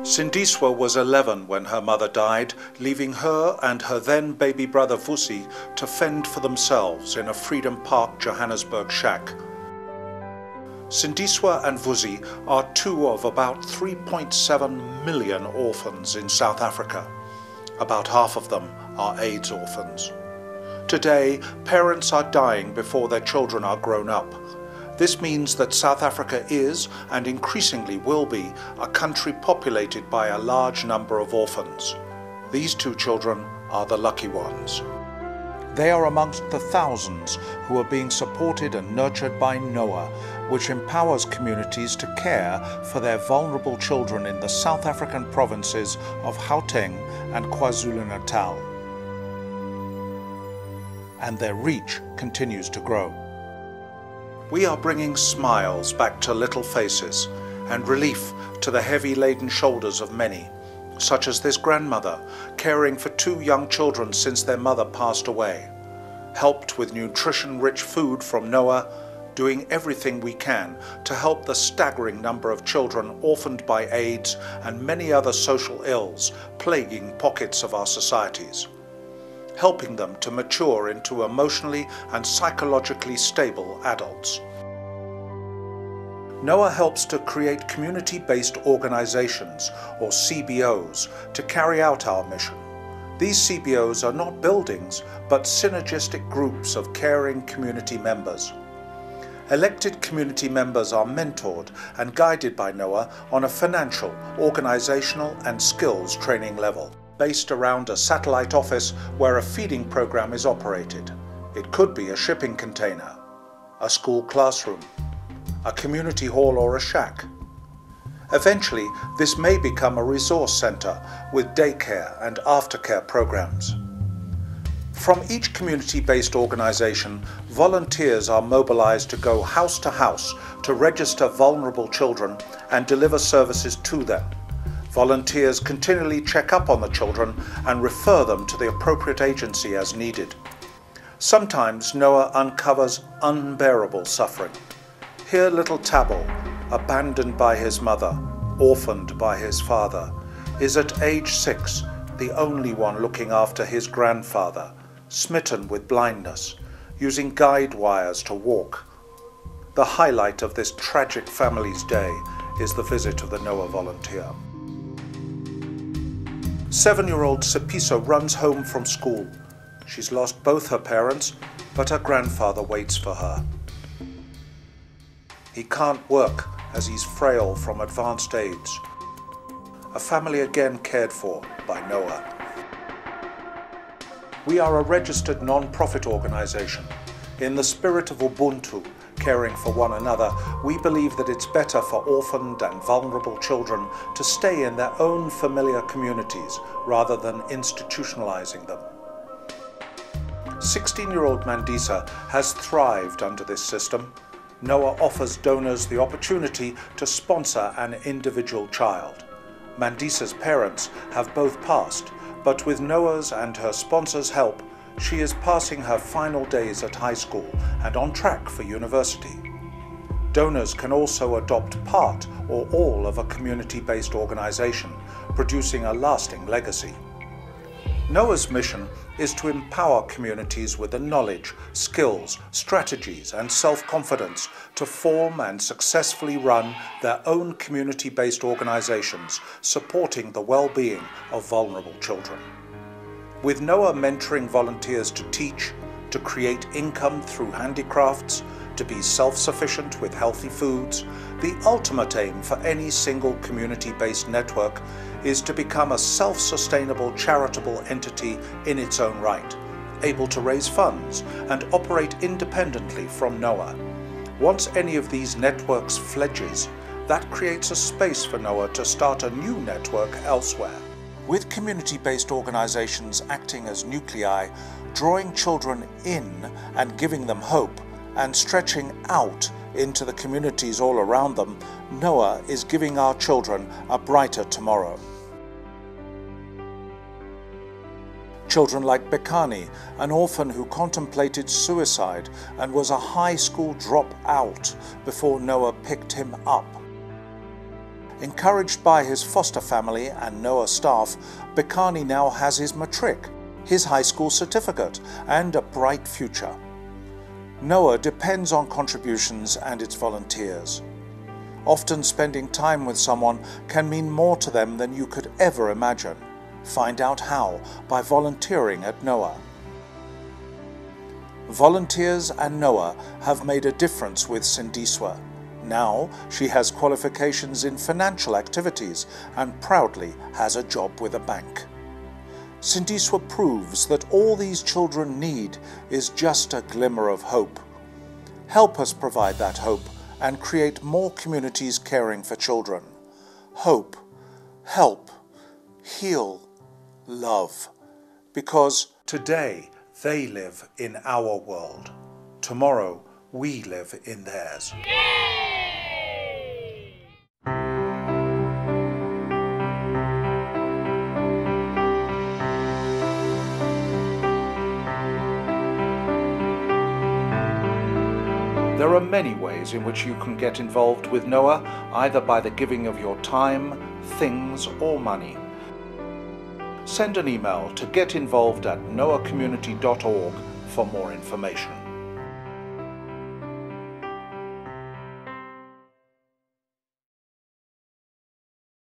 Sindiswa was 11 when her mother died, leaving her and her then baby brother Vusi to fend for themselves in a Freedom Park, Johannesburg shack. Sindiswa and Vusi are two of about 3.7 million orphans in South Africa. About half of them are AIDS orphans. Today, parents are dying before their children are grown up. This means that South Africa is, and increasingly will be, a country populated by a large number of orphans. These two children are the lucky ones. They are amongst the thousands who are being supported and nurtured by NOAH, which empowers communities to care for their vulnerable children in the South African provinces of Gauteng and Kwa-Zulu Natal. And their reach continues to grow. We are bringing smiles back to little faces and relief to the heavy-laden shoulders of many, such as this grandmother caring for two young children since their mother passed away, helped with nutrition-rich food from NOAH, doing everything we can to help the staggering number of children orphaned by AIDS and many other social ills plaguing pockets of our societies, helping them to mature into emotionally and psychologically stable adults. NOAH helps to create community-based organizations, or CBOs, to carry out our mission. These CBOs are not buildings, but synergistic groups of caring community members. Elected community members are mentored and guided by NOAH on a financial, organizational and skills training level, based around a satellite office where a feeding program is operated. It could be a shipping container, a school classroom, a community hall or a shack. Eventually, this may become a resource center with daycare and aftercare programs. From each community-based organization, volunteers are mobilized to go house to house to register vulnerable children and deliver services to them. Volunteers continually check up on the children and refer them to the appropriate agency as needed. Sometimes NOAH uncovers unbearable suffering. Here little Thabo, abandoned by his mother, orphaned by his father, is at age 6 the only one looking after his grandfather, smitten with blindness, using guide wires to walk. The highlight of this tragic family's day is the visit of the NOAH volunteer. 7-year-old Sipiso runs home from school. She's lost both her parents, but her grandfather waits for her. He can't work as he's frail from advanced age. A family again cared for by NOAH. We are a registered non-profit organization. In the spirit of Ubuntu, caring for one another, we believe that it's better for orphaned and vulnerable children to stay in their own familiar communities rather than institutionalizing them. 16-year-old Mandisa has thrived under this system. NOAH offers donors the opportunity to sponsor an individual child. Mandisa's parents have both passed, but with NOAH's and her sponsors' help, she is passing her final days at high school and on track for university. Donors can also adopt part or all of a community-based organization, producing a lasting legacy. NOAH's mission is to empower communities with the knowledge, skills, strategies and self-confidence to form and successfully run their own community-based organizations supporting the well-being of vulnerable children. With NOAH mentoring volunteers to teach, to create income through handicrafts, to be self-sufficient with healthy foods, the ultimate aim for any single community-based network is to become a self-sustainable charitable entity in its own right, able to raise funds and operate independently from NOAH. Once any of these networks fledges, that creates a space for NOAH to start a new network elsewhere. With community-based organizations acting as nuclei, drawing children in and giving them hope, and stretching out into the communities all around them, NOAH is giving our children a brighter tomorrow. Children like Bekani, an orphan who contemplated suicide and was a high school dropout before NOAH picked him up. Encouraged by his foster family and Noah staff, Bekani now has his matric, his high school certificate, and a bright future. Noah depends on contributions and its volunteers. Often spending time with someone can mean more to them than you could ever imagine. Find out how by volunteering at Noah. Volunteers and Noah have made a difference with Sindiswa. Now she has qualifications in financial activities and proudly has a job with a bank. Sindiswa proves that all these children need is just a glimmer of hope. Help us provide that hope and create more communities caring for children. Hope, help, heal, love. Because today they live in our world. Tomorrow we live in theirs. There are many ways in which you can get involved with Noah, either by the giving of your time, things, or money. Send an email to getinvolved@noahcommunity.org for more information.